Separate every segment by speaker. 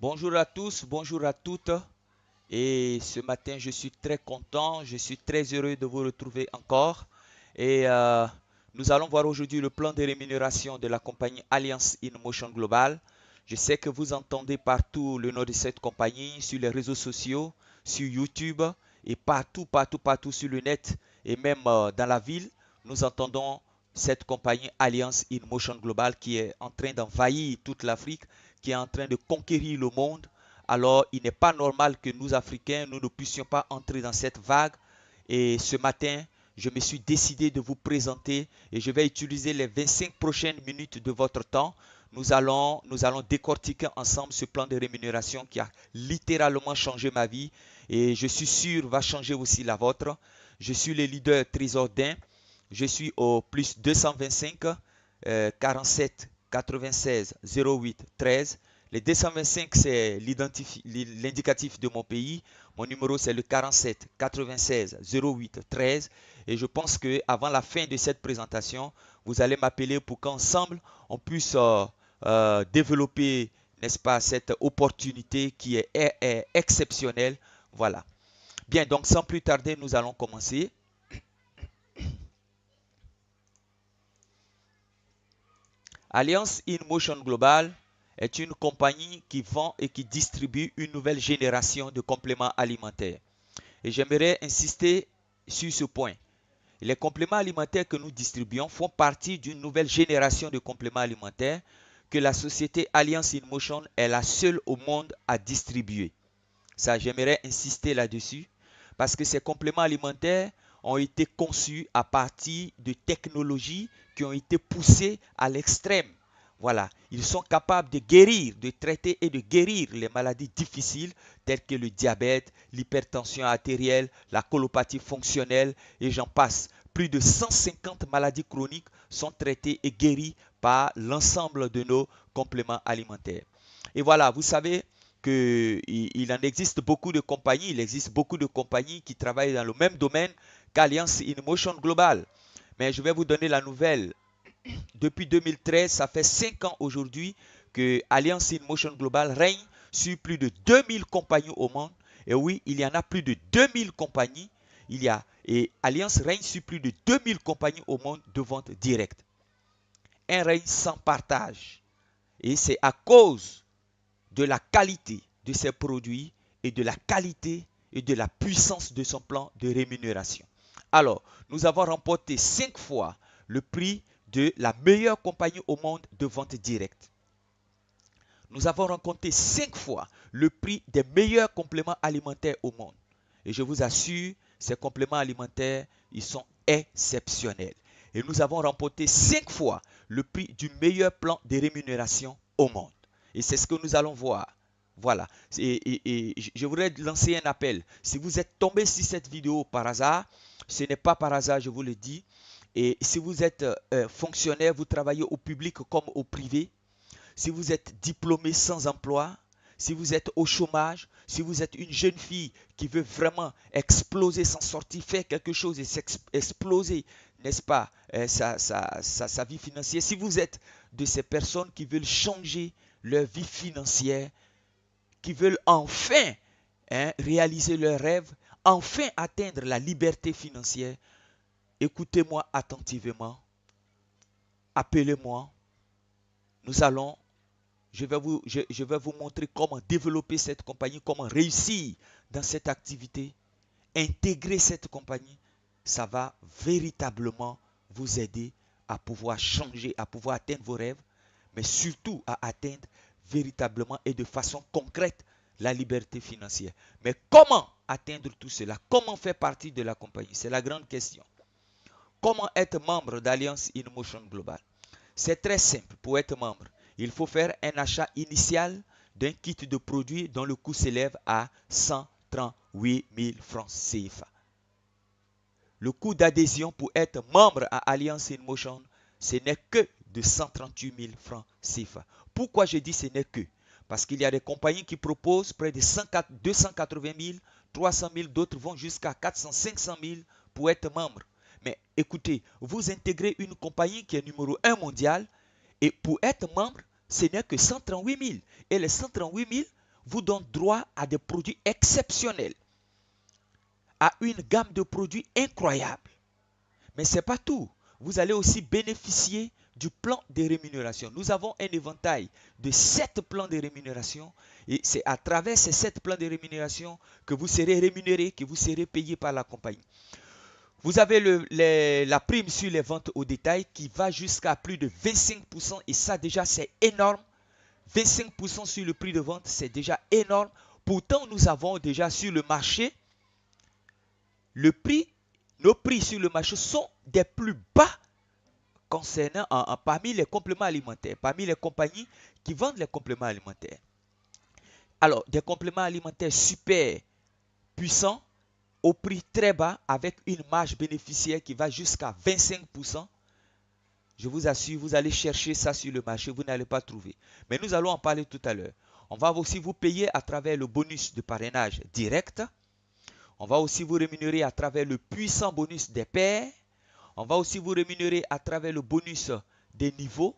Speaker 1: Bonjour à tous, bonjour à toutes. Et ce matin, je suis très content, je suis très heureux de vous retrouver encore. Et nous allons voir aujourd'hui le plan de rémunération de la compagnie Alliance InMotion Global. Je sais que vous entendez partout le nom de cette compagnie sur les réseaux sociaux, sur YouTube et partout, partout, partout sur le net et même dans la ville. Nous entendons cette compagnie Alliance InMotion Global qui est en train d'envahir toute l'Afrique, qui est en train de conquérir le monde. Alors, il n'est pas normal que nous, Africains, nous ne puissions pas entrer dans cette vague. Et ce matin, je me suis décidé de vous présenter et je vais utiliser les 25 prochaines minutes de votre temps. Nous allons décortiquer ensemble ce plan de rémunération qui a littéralement changé ma vie et je suis sûr va changer aussi la vôtre. Je suis le leader Trésordin. Je suis au plus 225 47 96 08 13. Le 225, c'est l'indicatif de mon pays. Mon numéro, c'est le 47 96 08 13. Et je pense qu'avant la fin de cette présentation, vous allez m'appeler pour qu'ensemble, on puisse développer, n'est-ce pas, cette opportunité qui est exceptionnelle. Voilà. Bien, donc sans plus tarder, nous allons commencer. Alliance InMotion Global est une compagnie qui vend et qui distribue une nouvelle génération de compléments alimentaires. Et j'aimerais insister sur ce point. Les compléments alimentaires que nous distribuons font partie d'une nouvelle génération de compléments alimentaires que la société Alliance InMotion est la seule au monde à distribuer. Ça, j'aimerais insister là-dessus parce que ces compléments alimentaires ont été conçus à partir de technologies qui ont été poussées à l'extrême. Voilà, ils sont capables de guérir, de traiter et de guérir les maladies difficiles telles que le diabète, l'hypertension artérielle, la colopathie fonctionnelle et j'en passe. Plus de 150 maladies chroniques sont traitées et guéries par l'ensemble de nos compléments alimentaires. Et voilà, vous savez, qu'il en existe beaucoup de compagnies, il existe beaucoup de compagnies qui travaillent dans le même domaine qu'Alliance InMotion Global. Mais je vais vous donner la nouvelle. Depuis 2013, ça fait 5 ans aujourd'hui que Alliance InMotion Global règne sur plus de 2000 compagnies au monde. Et oui, il y en a plus de 2000 compagnies. Et Alliance règne sur plus de 2000 compagnies au monde de vente directe. Un règne sans partage. Et c'est à cause de la qualité de ses produits et de la qualité et de la puissance de son plan de rémunération. Alors, nous avons remporté 5 fois le prix de la meilleure compagnie au monde de vente directe. Nous avons remporté 5 fois le prix des meilleurs compléments alimentaires au monde. Et je vous assure, ces compléments alimentaires, ils sont exceptionnels. Et nous avons remporté 5 fois le prix du meilleur plan de rémunération au monde. Et c'est ce que nous allons voir. Voilà. Et je voudrais lancer un appel. Si vous êtes tombé sur cette vidéo par hasard, ce n'est pas par hasard, je vous le dis. Et si vous êtes fonctionnaire, vous travaillez au public comme au privé, si vous êtes diplômé sans emploi, si vous êtes au chômage, si vous êtes une jeune fille qui veut vraiment exploser, s'en sortir, faire quelque chose et exploser, n'est-ce pas, sa vie financière, si vous êtes de ces personnes qui veulent changer leur vie financière, qui veulent enfin réaliser leurs rêves, enfin atteindre la liberté financière, écoutez-moi attentivement, appelez-moi, nous allons je vais vous montrer comment développer cette compagnie, comment réussir dans cette activité, intégrer cette compagnie. Ça va véritablement vous aider à pouvoir changer, à pouvoir atteindre vos rêves, mais surtout à atteindre véritablement et de façon concrète la liberté financière. Mais comment atteindre tout cela? Comment faire partie de la compagnie? C'est la grande question. Comment être membre d'Alliance InMotion Global? C'est très simple. Pour être membre, il faut faire un achat initial d'un kit de produits dont le coût s'élève à 138 000 francs CFA. Le coût d'adhésion pour être membre à Alliance InMotion, ce n'est que de 138 000 francs CFA. Pourquoi je dis ce n'est que? Parce qu'il y a des compagnies qui proposent près de 280 000, 300 000, d'autres vont jusqu'à 400, 500 000 pour être membre. Mais écoutez, vous intégrez une compagnie qui est numéro 1 mondial et pour être membre, ce n'est que 138 000. Et les 138 000, vous donne droit à des produits exceptionnels, à une gamme de produits incroyable. Mais ce n'est pas tout. Vous allez aussi bénéficier du plan de rémunération. Nous avons un éventail de 7 plans de rémunération et c'est à travers ces 7 plans de rémunération que vous serez rémunéré, que vous serez payé par la compagnie. Vous avez la prime sur les ventes au détail qui va jusqu'à plus de 25% et ça déjà c'est énorme. 25% sur le prix de vente, c'est déjà énorme. Pourtant, nous avons déjà sur le marché, nos prix sur le marché sont des plus bas concernant parmi les compléments alimentaires, parmi les compagnies qui vendent les compléments alimentaires. Alors, des compléments alimentaires super puissants au prix très bas avec une marge bénéficiaire qui va jusqu'à 25%. Je vous assure, vous allez chercher ça sur le marché, vous n'allez pas trouver. Mais nous allons en parler tout à l'heure. On va aussi vous payer à travers le bonus de parrainage direct. On va aussi vous rémunérer à travers le puissant bonus des pairs. On va aussi vous rémunérer à travers le bonus des niveaux,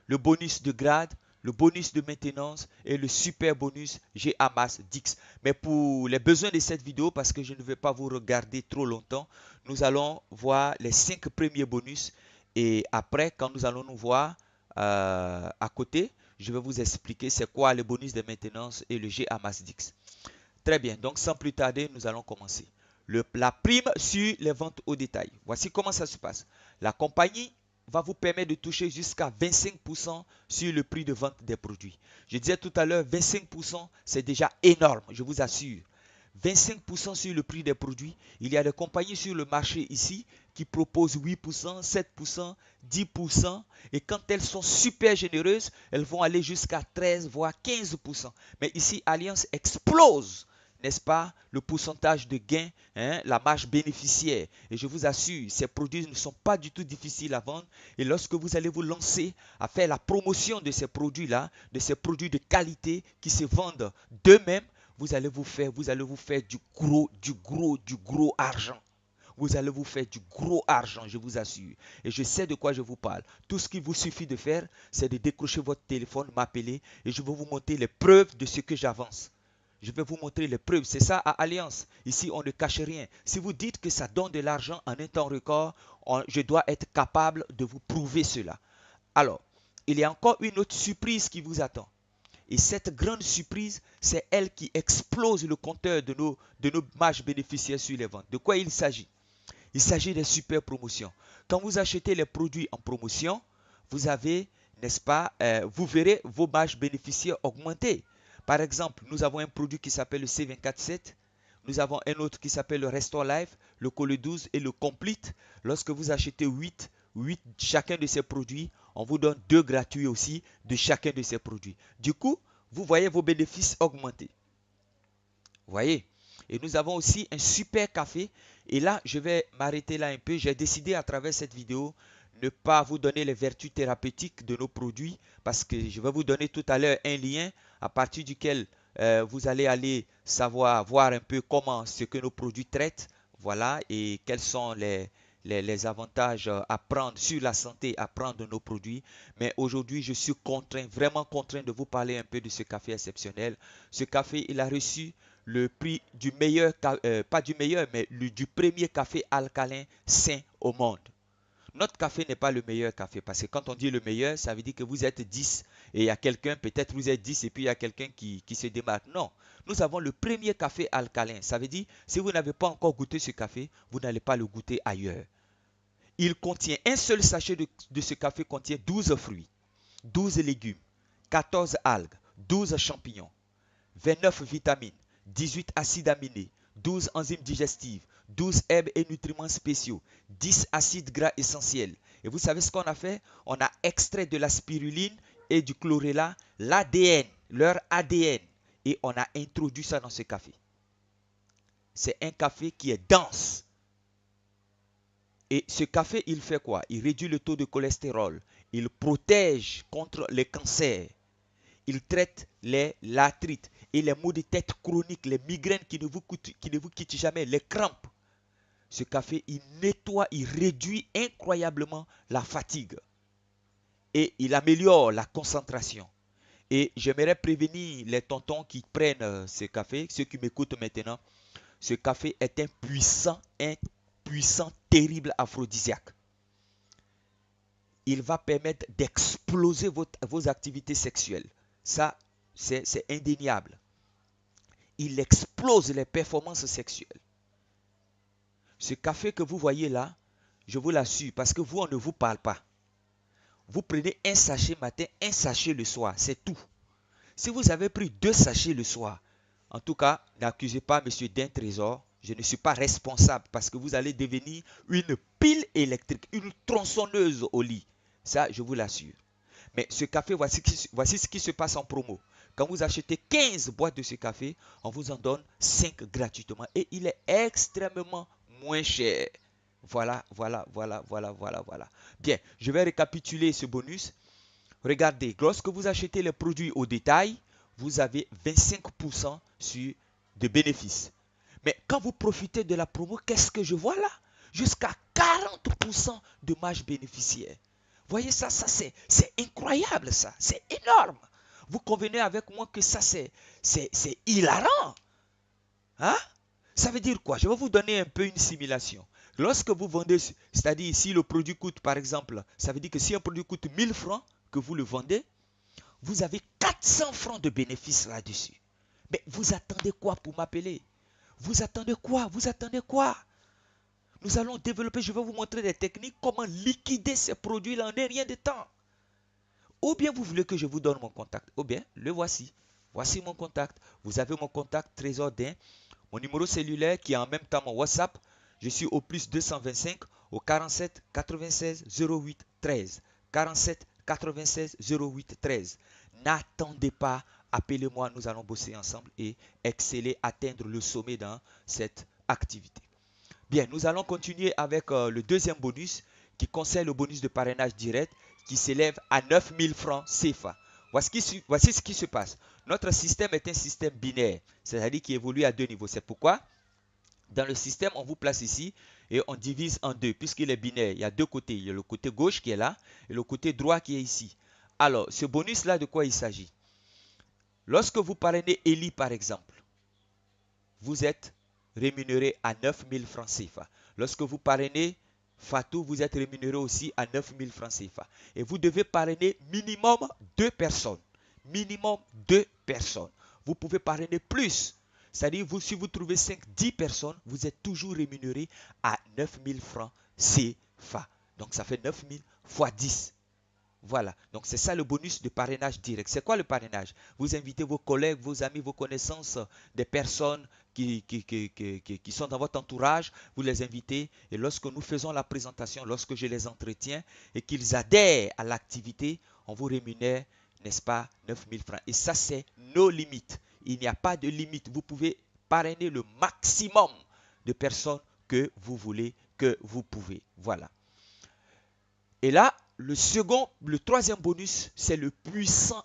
Speaker 1: le bonus de grade, le bonus de maintenance et le super bonus GAMAS Dix. Mais pour les besoins de cette vidéo, parce que je ne vais pas vous regarder trop longtemps, nous allons voir les 5 premiers bonus. Et après, quand nous allons nous voir à côté, je vais vous expliquer c'est quoi le bonus de maintenance et le GAMAS Dix. Très bien, donc sans plus tarder, nous allons commencer. La prime sur les ventes au détail. Voici comment ça se passe. La compagnie va vous permettre de toucher jusqu'à 25% sur le prix de vente des produits. Je disais tout à l'heure, 25%, c'est déjà énorme, je vous assure. 25% sur le prix des produits. Il y a des compagnies sur le marché ici qui proposent 8%, 7%, 10%. Et quand elles sont super généreuses, elles vont aller jusqu'à 13, voire 15%. Mais ici, Alliance explose, n'est-ce pas, le pourcentage de gain, la marge bénéficiaire. Et je vous assure, ces produits ne sont pas du tout difficiles à vendre. Et lorsque vous allez vous lancer à faire la promotion de ces produits-là, de ces produits de qualité qui se vendent d'eux-mêmes, vous allez vous faire du gros argent. Vous allez vous faire du gros argent, je vous assure. Et je sais de quoi je vous parle. Tout ce qu'il vous suffit de faire, c'est de décrocher votre téléphone, m'appeler et je vais vous montrer les preuves de ce que j'avance. Je vais vous montrer les preuves. C'est ça à Alliance. Ici, on ne cache rien. Si vous dites que ça donne de l'argent en un temps record, je dois être capable de vous prouver cela. Alors, il y a encore une autre surprise qui vous attend. Et cette grande surprise, c'est elle qui explose le compteur de nos marges bénéficiaires sur les ventes. De quoi il s'agit? Il s'agit des super promotions. Quand vous achetez les produits en promotion, vous avez, n'est-ce pas, vous verrez vos marges bénéficiaires augmenter. Par exemple, nous avons un produit qui s'appelle le C247. Nous avons un autre qui s'appelle le Restore Life, le Cole 12 et le Complete. Lorsque vous achetez 8 chacun de ces produits, on vous donne 2 gratuits aussi de chacun de ces produits. Du coup, vous voyez vos bénéfices augmenter. Vous voyez? Et nous avons aussi un super café. Et là, je vais m'arrêter là un peu. J'ai décidé à travers cette vidéo ne pas vous donner les vertus thérapeutiques de nos produits parce que je vais vous donner tout à l'heure un lien à partir duquel vous allez aller voir un peu comment ce que nos produits traitent. Voilà, et quels sont les avantages à prendre sur la santé, à prendre de nos produits. Mais aujourd'hui, je suis vraiment contraint de vous parler un peu de ce café exceptionnel. Ce café, il a reçu le prix du meilleur, pas du meilleur, mais du premier café alcalin sain au monde. Notre café n'est pas le meilleur café parce que quand on dit le meilleur, ça veut dire que vous êtes 10 et il y a quelqu'un, peut-être vous êtes 10 et puis il y a quelqu'un qui se démarque. Non, nous avons le premier café alcalin. Ça veut dire, si vous n'avez pas encore goûté ce café, vous n'allez pas le goûter ailleurs. Il contient, un seul sachet de ce café contient 12 fruits, 12 légumes, 14 algues, 12 champignons, 29 vitamines, 18 acides aminés, 12 enzymes digestives, 12 herbes et nutriments spéciaux, 10 acides gras essentiels. Et vous savez ce qu'on a fait? On a extrait de la spiruline et du chlorella, l'ADN, leur ADN. Et on a introduit ça dans ce café. C'est un café qui est dense. Et ce café, il fait quoi? Il réduit le taux de cholestérol. Il protège contre les cancers. Il traite l'arthrite et les maux de tête chroniques, les migraines qui ne vous quittent jamais, les crampes. Ce café, il nettoie, il réduit incroyablement la fatigue. Et il améliore la concentration. Et j'aimerais prévenir les tontons qui prennent ce café, ceux qui m'écoutent maintenant. Ce café est un puissant, terrible aphrodisiaque. Il va permettre d'exploser vos activités sexuelles. Ça, c'est indéniable. Il explose les performances sexuelles. Ce café que vous voyez là, je vous l'assure, parce que vous, on ne vous parle pas. Vous prenez un sachet matin, un sachet le soir, c'est tout. Si vous avez pris 2 sachets le soir, en tout cas, n'accusez pas monsieur d'un trésor. Je ne suis pas responsable parce que vous allez devenir une pile électrique, une tronçonneuse au lit. Ça, je vous l'assure. Mais ce café, voici ce qui se passe en promo. Quand vous achetez 15 boîtes de ce café, on vous en donne 5 gratuitement. Et il est extrêmement moins cher. Voilà. Bien, je vais récapituler ce bonus. Regardez, lorsque vous achetez les produits au détail, vous avez 25% de bénéfices. Mais quand vous profitez de la promo, qu'est-ce que je vois là? Jusqu'à 40% de marge bénéficiaire. Voyez ça, c'est incroyable ça, c'est énorme. Vous convenez avec moi que ça c'est hilarant. Hein? Ça veut dire quoi? Je vais vous donner un peu une simulation. Lorsque vous vendez, c'est-à-dire si le produit coûte par exemple, ça veut dire que si un produit coûte 1000 francs, que vous le vendez, vous avez 400 francs de bénéfice là-dessus. Mais vous attendez quoi pour m'appeler? Vous attendez quoi? Vous attendez quoi? Nous allons développer, je vais vous montrer des techniques, comment liquider ces produits-là en rien de temps. Ou bien vous voulez que je vous donne mon contact. Ou bien, le voici. Voici mon contact. Vous avez mon contact Trésor d'Ain, mon numéro cellulaire qui est en même temps mon WhatsApp. Je suis au plus 225 au 47 96 08 13. 47 96 08 13. N'attendez pas, appelez-moi, nous allons bosser ensemble et exceller, atteindre le sommet dans cette activité. Bien, nous allons continuer avec le deuxième bonus qui concerne le bonus de parrainage direct qui s'élève à 9000 francs CFA. Voici ce qui se passe. Notre système est un système binaire, c'est-à-dire qui évolue à 2 niveaux. C'est pourquoi dans le système, on vous place ici et on divise en 2 puisqu'il est binaire. Il y a 2 côtés. Il y a le côté gauche qui est là et le côté droit qui est ici. Alors, ce bonus-là, de quoi il s'agit? Lorsque vous parrainez Eli par exemple, vous êtes rémunéré à 9000 francs CFA. Lorsque vous parrainez Fatou, vous êtes rémunéré aussi à 9000 francs CFA. Et vous devez parrainer minimum 2 personnes. Minimum 2 personnes. Vous pouvez parrainer plus. C'est-à-dire, si vous trouvez 5, 10 personnes, vous êtes toujours rémunéré à 9000 francs CFA. Donc, ça fait 9000 fois 10. Voilà, donc c'est ça le bonus de parrainage direct. C'est quoi le parrainage? Vous invitez vos collègues, vos amis, vos connaissances, des personnes qui sont dans votre entourage, vous les invitez et lorsque nous faisons la présentation, lorsque je les entretiens et qu'ils adhèrent à l'activité, on vous rémunère, n'est-ce pas, 9000 francs. Et ça, c'est nos limites. Il n'y a pas de limite. Vous pouvez parrainer le maximum de personnes que vous voulez, que vous pouvez. Voilà. Et là, le troisième bonus, c'est le puissant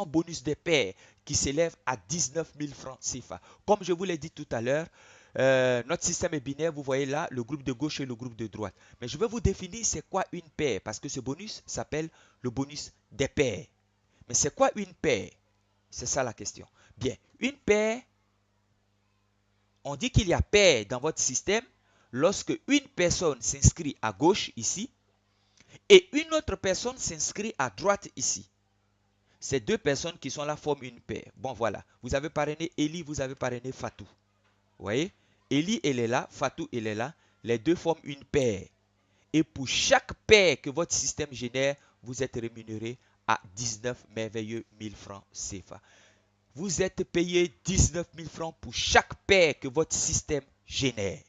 Speaker 1: bonus des pairs qui s'élève à 19 000 francs CFA. Comme je vous l'ai dit tout à l'heure, notre système est binaire, vous voyez là, le groupe de gauche et le groupe de droite. Mais je vais vous définir c'est quoi une paire, parce que ce bonus s'appelle le bonus des pairs. Mais c'est quoi une paire? C'est ça la question. Bien, une paire, on dit qu'il y a paire dans votre système lorsque une personne s'inscrit à gauche ici, et une autre personne s'inscrit à droite ici. Ces 2 personnes qui sont là forment une paire. Bon, voilà. Vous avez parrainé Eli, vous avez parrainé Fatou. Vous voyez? Eli, elle est là. Fatou, elle est là. Les 2 forment une paire. Et pour chaque paire que votre système génère, vous êtes rémunéré à 19 merveilleux 1000 francs CFA. Vous êtes payé 19 000 francs pour chaque paire que votre système génère.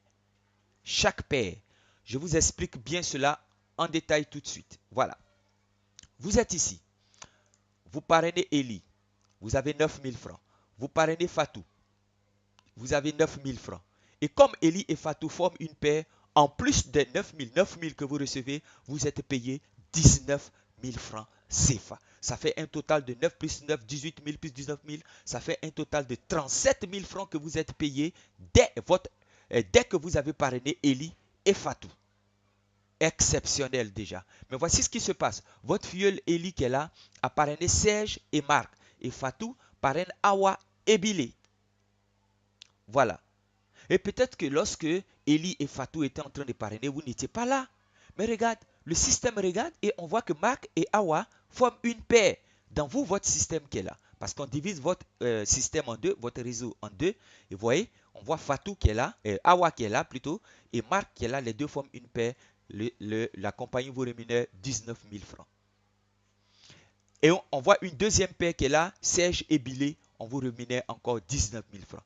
Speaker 1: Chaque paire. Je vous explique bien cela en détail tout de suite. Voilà. Vous êtes ici. Vous parrainez Eli. Vous avez 9000 francs. Vous parrainez Fatou. Vous avez 9000 francs. Et comme Eli et Fatou forment une paire, en plus des 9000 que vous recevez, vous êtes payé 19 000 francs CFA. Ça fait un total de 9 plus 9, 18 000 plus 19 000. Ça fait un total de 37 000 francs que vous êtes payé dès que vous avez parrainé Eli et Fatou. exceptionnel déjà. Mais voici ce qui se passe. Votre filleule Eli qui est là a parrainé Serge et Marc. Et Fatou parraine Awa et Billy. Voilà. Et peut-être que lorsque Eli et Fatou étaient en train de parrainer, vous n'étiez pas là. Mais regarde, le système regarde et on voit que Marc et Awa forment une paire dans vous, votre système qui est là. Parce qu'on divise votre système en deux, votre réseau en deux. Et vous voyez, on voit Fatou qui est là, Awa qui est là plutôt, et Marc qui est là. Les deux forment une paire. La compagnie vous rémunère 19 000 francs. Et on voit une deuxième paire qui est là, Serge et Billy, on vous rémunère encore 19 000 francs.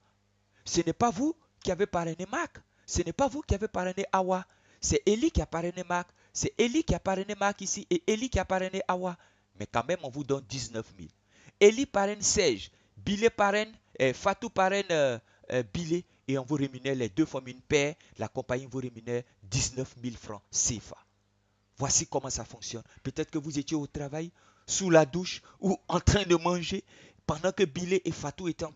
Speaker 1: Ce n'est pas vous qui avez parrainé Marc. Ce n'est pas vous qui avez parrainé Awa. C'est Eli qui a parrainé Marc. C'est Eli qui a parrainé Marc ici et Eli qui a parrainé Awa. Mais quand même, on vous donne 19 000. Eli parraine Serge. Billy parraine, Fatou parraine Billy. Et on vous rémunère les deux forment une paire. La compagnie vous rémunère 19 000 francs CFA. Voici comment ça fonctionne. Peut-être que vous étiez au travail, sous la douche ou en train de manger pendant que Billy et Fatou étaient en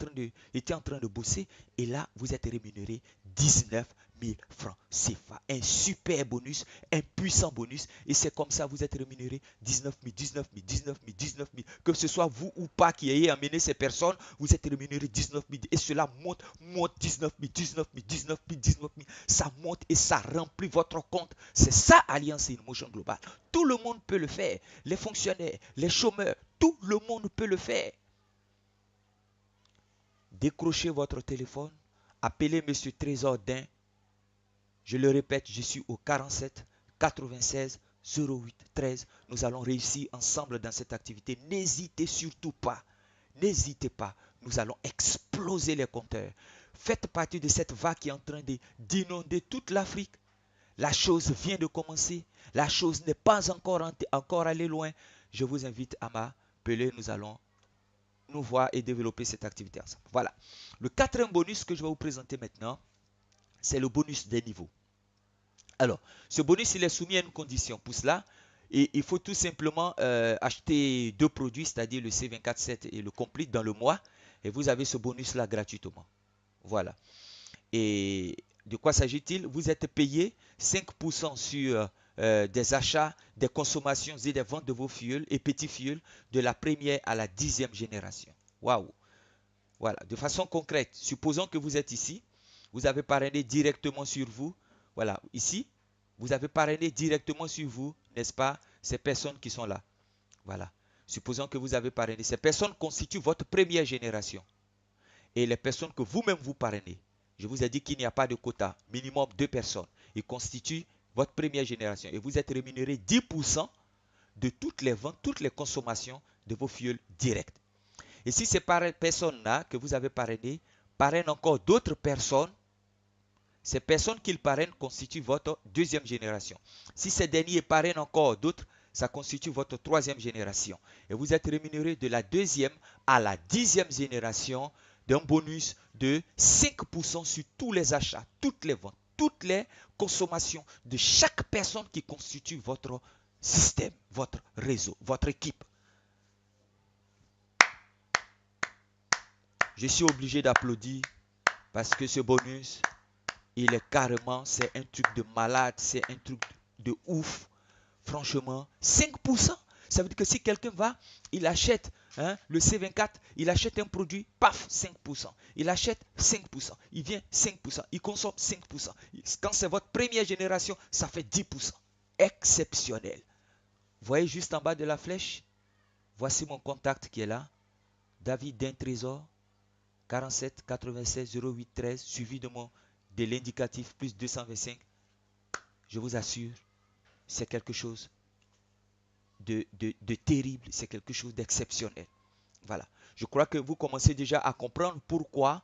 Speaker 1: train de bosser. Et là, vous êtes rémunéré 19 000 francs CFA. Un super bonus, un puissant bonus. Et c'est comme ça vous êtes rémunéré 19 000, 19 000, 19 000, 19 000. Que ce soit vous ou pas qui ayez amené ces personnes, vous êtes rémunéré 19 000. Et cela monte 19 000, 19 000, 19 000, 19 000. Ça monte et ça remplit votre compte. C'est ça Alliance InMotion Global. Tout le monde peut le faire. Les fonctionnaires, les chômeurs, tout le monde peut le faire. Décrochez votre téléphone, appelez M. Trésor-Dain. Je le répète, je suis au 47 96 08 13. Nous allons réussir ensemble dans cette activité. N'hésitez surtout pas. N'hésitez pas. Nous allons exploser les compteurs. Faites partie de cette vague qui est en train d'inonder toute l'Afrique. La chose vient de commencer. La chose n'est pas encore allée loin. Je vous invite à m'appeler. Nous allons nous voir et développer cette activité ensemble. Voilà. Le quatrième bonus que je vais vous présenter maintenant, c'est le bonus des niveaux. Alors, ce bonus, il est soumis à une condition. Pour cela, il faut tout simplement acheter deux produits, c'est-à-dire le C24/7 et le Complete dans le mois. Et vous avez ce bonus-là gratuitement. Voilà. Et de quoi s'agit-il? Vous êtes payé 5% sur des achats, des consommations et des ventes de vos fioles et petits fioles de la première à la 10e génération. Waouh! Voilà. De façon concrète, supposons que vous êtes ici, vous avez parrainé directement sur vous. Voilà. Ici, vous avez parrainé directement sur vous, n'est-ce pas, ces personnes qui sont là. Voilà. Supposons que vous avez parrainé. Ces personnes constituent votre première génération. Et les personnes que vous-même vous parrainez, je vous ai dit qu'il n'y a pas de quota, minimum 2 personnes. Ils constituent votre première génération. Et vous êtes rémunéré 10% de toutes les ventes, toutes les consommations de vos fioles directes. Et si ces personnes-là que vous avez parrainées parrainent encore d'autres personnes, ces personnes qu'ils parrainent constituent votre deuxième génération. Si ces derniers parrainent encore d'autres, ça constitue votre troisième génération. Et vous êtes rémunéré de la deuxième à la 10e génération d'un bonus de 5% sur tous les achats, toutes les ventes, toutes les consommations de chaque personne qui constitue votre système, votre réseau, votre équipe. Je suis obligé d'applaudir parce que ce bonus, il est carrément, c'est un truc de malade, c'est un truc de ouf. Franchement, 5%. Ça veut dire que si quelqu'un va, il achète le C24, il achète un produit, paf, 5%. Il achète 5%. Il vient 5%. Il consomme 5%. Quand c'est votre première génération, ça fait 10%. Exceptionnel. Vous voyez juste en bas de la flèche, voici mon contact qui est là. David Dain Trésor, 47 96 08 13, suivi de l'indicatif plus 225. Je vous assure, c'est quelque chose de terrible, c'est quelque chose d'exceptionnel. Voilà. Je crois que vous commencez déjà à comprendre pourquoi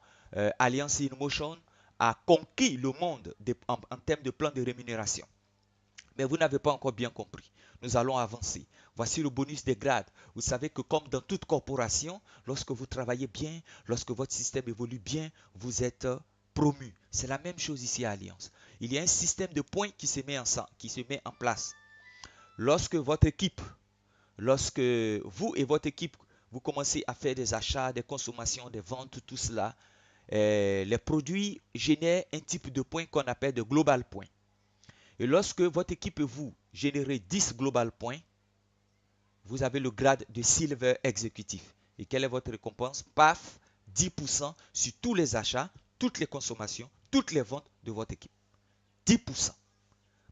Speaker 1: Alliance InMotion a conquis le monde en termes de plan de rémunération. Mais vous n'avez pas encore bien compris. Nous allons avancer. Voici le bonus des grades. Vous savez que comme dans toute corporation, lorsque vous travaillez bien, lorsque votre système évolue bien, vous êtes promu. C'est la même chose ici à Alliance. Il y a un système de points qui se met en place. Lorsque votre équipe, lorsque vous et votre équipe, vous commencez à faire des achats, des consommations, des ventes, tout cela, les produits génèrent un type de points qu'on appelle de global points. Et lorsque votre équipe vous générez 10 global points, vous avez le grade de Silver exécutif. Et quelle est votre récompense? Paf, 10% sur tous les achats, toutes les consommations, toutes les ventes de votre équipe. 10%.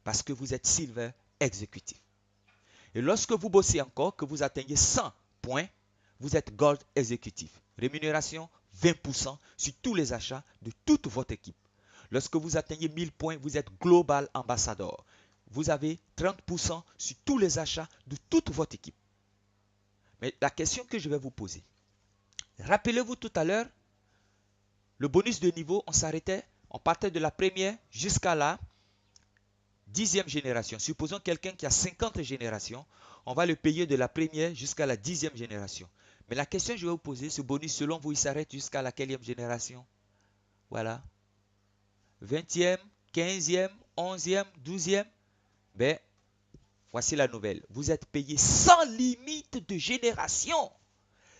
Speaker 1: Parce que vous êtes Silver exécutif. Et lorsque vous bossez encore, que vous atteignez 100 points, vous êtes Gold exécutif. Rémunération 20% sur tous les achats de toute votre équipe. Lorsque vous atteignez 1000 points, vous êtes Global Ambassador. Vous avez 30% sur tous les achats de toute votre équipe. Mais la question que je vais vous poser, rappelez-vous tout à l'heure, le bonus de niveau, on partait de la première jusqu'à la 10e génération. Supposons quelqu'un qui a 50 générations, on va le payer de la première jusqu'à la 10e génération. Mais la question que je vais vous poser, ce bonus, selon vous, il s'arrête jusqu'à la quelle génération? Voilà. 20e, 15e, 11e, 12e. Ben, voici la nouvelle. Vous êtes payé sans limite de génération.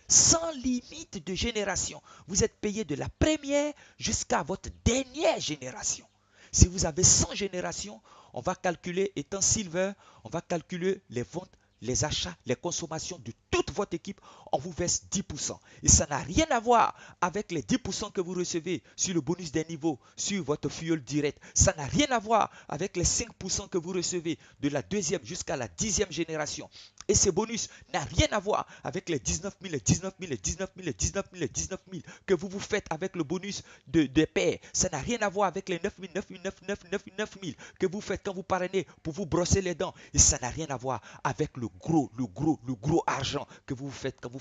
Speaker 1: Sans limite de génération. Vous êtes payé de la première jusqu'à votre dernière génération. Si vous avez 100 générations, on va calculer, étant Silver, on va calculer les ventes, les achats, les consommations de toute votre équipe. On vous verse 10%. Et ça n'a rien à voir avec les 10% que vous recevez sur le bonus des niveaux, sur votre fuel direct. Ça n'a rien à voir avec les 5% que vous recevez de la deuxième jusqu'à la 10e génération. Et ces bonus n'a rien à voir avec les 19 000, les 19 000, les 19 000, les 19 000, les 19 000 que vous vous faites avec le bonus de pairs. Ça n'a rien à voir avec les 9 000, 9 000, 9 000, 9 000, 9 000 que vous faites quand vous parrainez pour vous brosser les dents. Et ça n'a rien à voir avec le gros argent que vous faites quand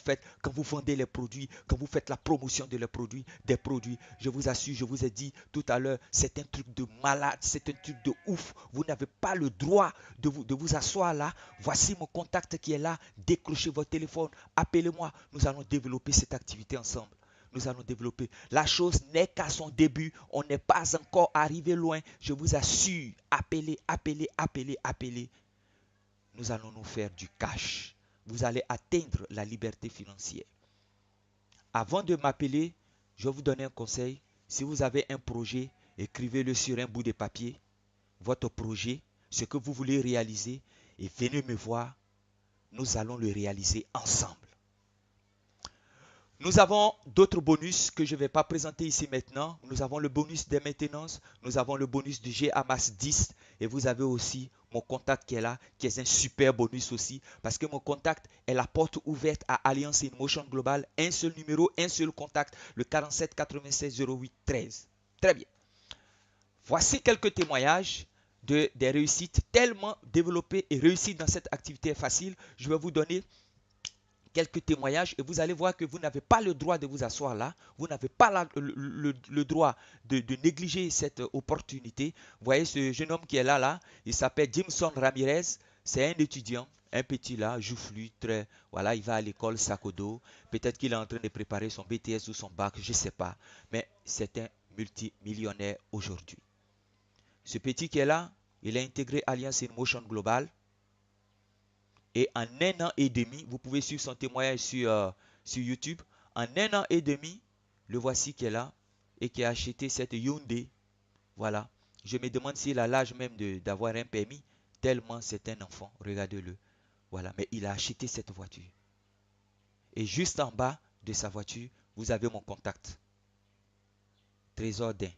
Speaker 1: vous vendez les produits, quand vous faites la promotion de les produits, des produits. Je vous assure, je vous ai dit tout à l'heure, c'est un truc de malade, c'est un truc de ouf. Vous n'avez pas le droit de vous asseoir là. Voici mon contact qui est là. Décrochez votre téléphone, appelez-moi. Nous allons développer cette activité ensemble. Nous allons développer. La chose n'est qu'à son début. On n'est pas encore arrivé loin. Je vous assure. Appelez, appelez, appelez, appelez. Nous allons nous faire du cash. Vous allez atteindre la liberté financière. Avant de m'appeler, je vais vous donner un conseil. Si vous avez un projet, écrivez-le sur un bout de papier. Votre projet, ce que vous voulez réaliser, et venez me voir. Nous allons le réaliser ensemble. Nous avons d'autres bonus que je ne vais pas présenter ici maintenant. Nous avons le bonus des maintenances. Nous avons le bonus du GAMAS 10. Et vous avez aussi mon contact qui est là, qui est un super bonus aussi. Parce que mon contact est la porte ouverte à Alliance InMotion Global. Un seul numéro, un seul contact. Le 47 96 08 13. Très bien. Voici quelques témoignages des réussites tellement développées et réussies dans cette activité facile. Je vais vous donner quelques témoignages et vous allez voir que vous n'avez pas le droit de vous asseoir là. Vous n'avez pas le droit de négliger cette opportunité. Vous voyez ce jeune homme qui est là, il s'appelle Jimson Ramirez. C'est un étudiant, un petit là, joufflu, très, voilà, il va à l'école, sac au dos. Peut-être qu'il est en train de préparer son BTS ou son bac, je ne sais pas. Mais c'est un multimillionnaire aujourd'hui. Ce petit qui est là, il a intégré Alliance InMotion Global. Et en un an et demi, vous pouvez suivre son témoignage sur YouTube. En un an et demi, le voici qui est là et qui a acheté cette Hyundai. Voilà. Je me demande s'il a l'âge même d'avoir un permis. Tellement c'est un enfant. Regardez-le. Voilà. Mais il a acheté cette voiture. Et juste en bas de sa voiture, vous avez mon contact. Trésor d'Ain.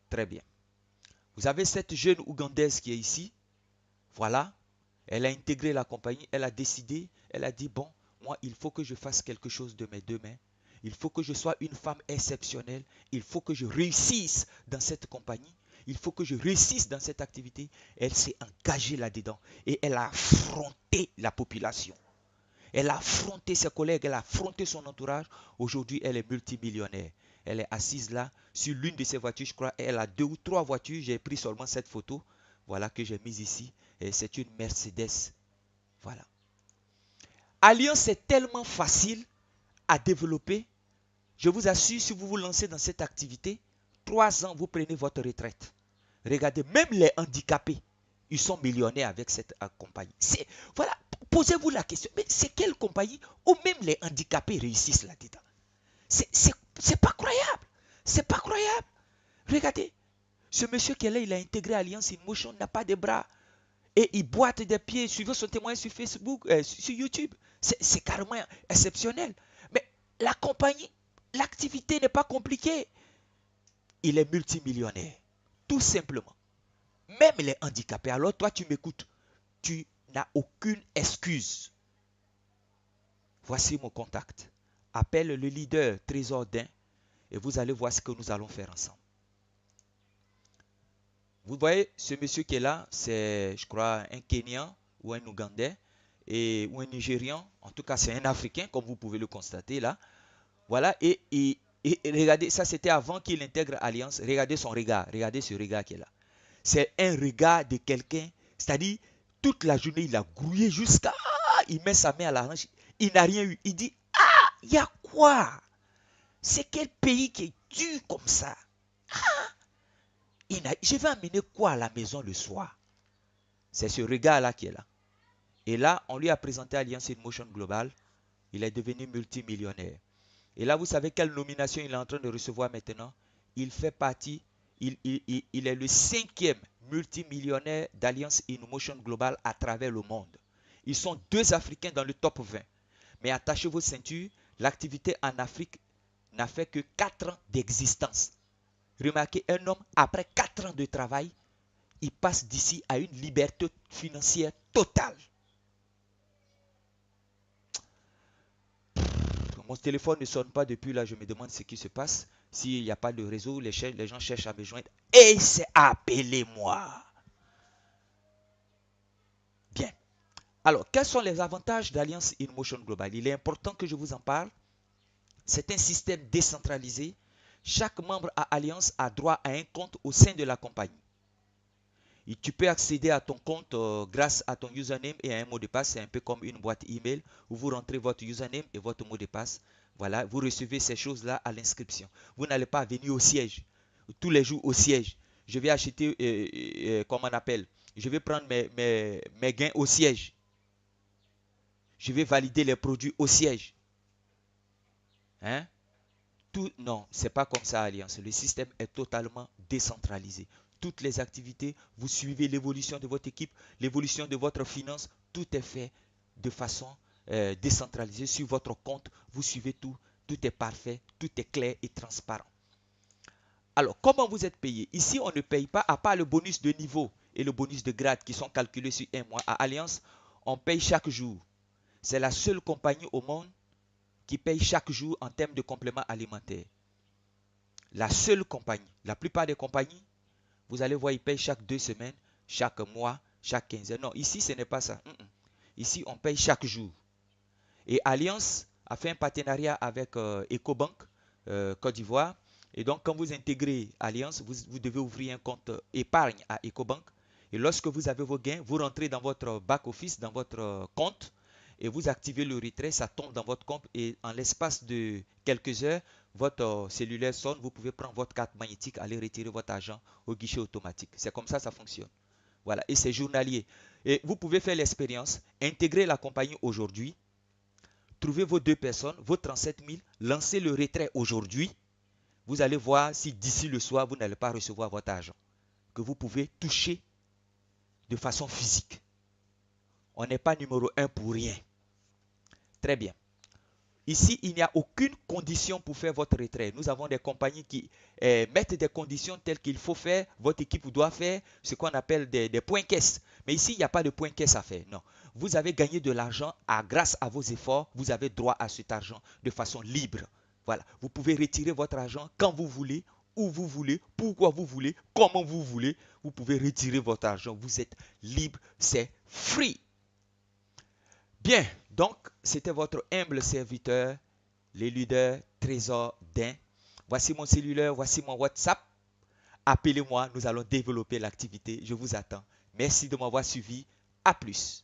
Speaker 1: Très bien. Vous avez cette jeune Ougandaise qui est ici. Voilà, elle a intégré la compagnie, elle a décidé, elle a dit, bon, moi, il faut que je fasse quelque chose de mes deux mains. Il faut que je sois une femme exceptionnelle. Il faut que je réussisse dans cette compagnie. Il faut que je réussisse dans cette activité. Elle s'est engagée là-dedans et elle a affronté la population. Elle a affronté ses collègues, elle a affronté son entourage. Aujourd'hui, elle est multimillionnaire. Elle est assise là sur l'une de ses voitures, je crois. Elle a 2 ou 3 voitures. J'ai pris seulement cette photo. Voilà que j'ai mise ici. Et c'est une Mercedes. Voilà. Alliance est tellement facile à développer. Je vous assure, si vous vous lancez dans cette activité, 3 ans, vous prenez votre retraite. Regardez, même les handicapés, ils sont millionnaires avec cette compagnie. Voilà, posez-vous la question, mais c'est quelle compagnie où même les handicapés réussissent là-dedans? C'est pas croyable. C'est pas croyable. Regardez, Ce monsieur qui est là, il a intégré Alliance InMotion, n'a pas de bras. Et il boite des pieds. Suivez son témoignage sur Facebook, sur YouTube. C'est carrément exceptionnel. Mais la compagnie, l'activité n'est pas compliquée. Il est multimillionnaire. Tout simplement. Même les handicapés. Alors toi, tu m'écoutes. Tu n'as aucune excuse. Voici mon contact. Appelle le leader Trésor Dain et vous allez voir ce que nous allons faire ensemble. Vous voyez, ce monsieur qui est là, c'est, je crois, un Kenyan ou un Ougandais ou un Nigérian. En tout cas, c'est un Africain, comme vous pouvez le constater là. Voilà, et regardez, ça c'était avant qu'il intègre Alliance. Regardez son regard, regardez ce regard qui est là. C'est un regard de quelqu'un, c'est-à-dire, toute la journée, il a grouillé jusqu'à... Il met sa main à la hanche, il n'a rien eu. Il dit, ah, il y a quoi? C'est quel pays qui est dur comme ça? Je vais amener quoi à la maison le soir? C'est ce regard-là qui est là. Et là, on lui a présenté Alliance InMotion Global. Il est devenu multimillionnaire. Et là, vous savez quelle nomination il est en train de recevoir maintenant? Il fait partie, il est le 5e multimillionnaire d'Alliance InMotion Global à travers le monde. Ils sont 2 Africains dans le top 20. Mais attachez vos ceintures, l'activité en Afrique n'a fait que 4 ans d'existence. Remarquez, un homme, après 4 ans de travail, il passe d'ici à une liberté financière totale. Mon téléphone ne sonne pas depuis là, je me demande ce qui se passe. S'il n'y a pas de réseau, les gens cherchent à me joindre. Et c'est appelez-moi. Bien. Alors, quels sont les avantages d'Alliance InMotion Global? Il est important que je vous en parle. C'est un système décentralisé. Chaque membre à Alliance a droit à un compte au sein de la compagnie. Et tu peux accéder à ton compte grâce à ton username et à un mot de passe. C'est un peu comme une boîte email où vous rentrez votre username et votre mot de passe. Voilà, vous recevez ces choses-là à l'inscription. Vous n'allez pas venir au siège, tous les jours au siège. Je vais acheter, comment on appelle, je vais prendre mes gains au siège. Je vais valider les produits au siège. Hein? Non, ce n'est pas comme ça, Alliance. Le système est totalement décentralisé. Toutes les activités, vous suivez l'évolution de votre équipe, l'évolution de votre finance, tout est fait de façon décentralisée sur votre compte. Vous suivez tout, tout est parfait, tout est clair et transparent. Alors, comment vous êtes payé? Ici, on ne paye pas, à part le bonus de niveau et le bonus de grade qui sont calculés sur un mois. À Alliance, on paye chaque jour. C'est la seule compagnie au monde qui paye chaque jour en termes de compléments alimentaires. La seule compagnie. La plupart des compagnies, vous allez voir, ils payent chaque 2 semaines, chaque mois, chaque quinzaine. Non, ici, ce n'est pas ça. Ici, on paye chaque jour. Et Alliance a fait un partenariat avec Ecobank, Côte d'Ivoire. Et donc, quand vous intégrez Alliance, vous devez ouvrir un compte épargne à Ecobank. Et lorsque vous avez vos gains, vous rentrez dans votre back-office, dans votre compte, et vous activez le retrait, ça tombe dans votre compte. Et en l'espace de quelques heures, votre cellulaire sonne, vous pouvez prendre votre carte magnétique, aller retirer votre argent au guichet automatique. C'est comme ça fonctionne. Voilà, et c'est journalier. Et vous pouvez faire l'expérience, intégrer la compagnie aujourd'hui, trouver vos 2 personnes, vos 37 000, lancez le retrait aujourd'hui. Vous allez voir si d'ici le soir, vous n'allez pas recevoir votre argent, que vous pouvez toucher de façon physique. On n'est pas numéro 1 pour rien. Très bien. Ici, il n'y a aucune condition pour faire votre retrait. Nous avons des compagnies qui mettent des conditions telles qu'il faut faire, votre équipe doit faire ce qu'on appelle des points caisse. Mais ici, il n'y a pas de points caisse à faire. Non. Vous avez gagné de l'argent grâce à vos efforts. Vous avez droit à cet argent de façon libre. Voilà. Vous pouvez retirer votre argent quand vous voulez, où vous voulez, pourquoi vous voulez, comment vous voulez. Vous pouvez retirer votre argent. Vous êtes libre. C'est free. Bien, donc c'était votre humble serviteur, le leader Trésor Dain. Voici mon cellulaire, voici mon WhatsApp. Appelez-moi, nous allons développer l'activité. Je vous attends. Merci de m'avoir suivi. À plus.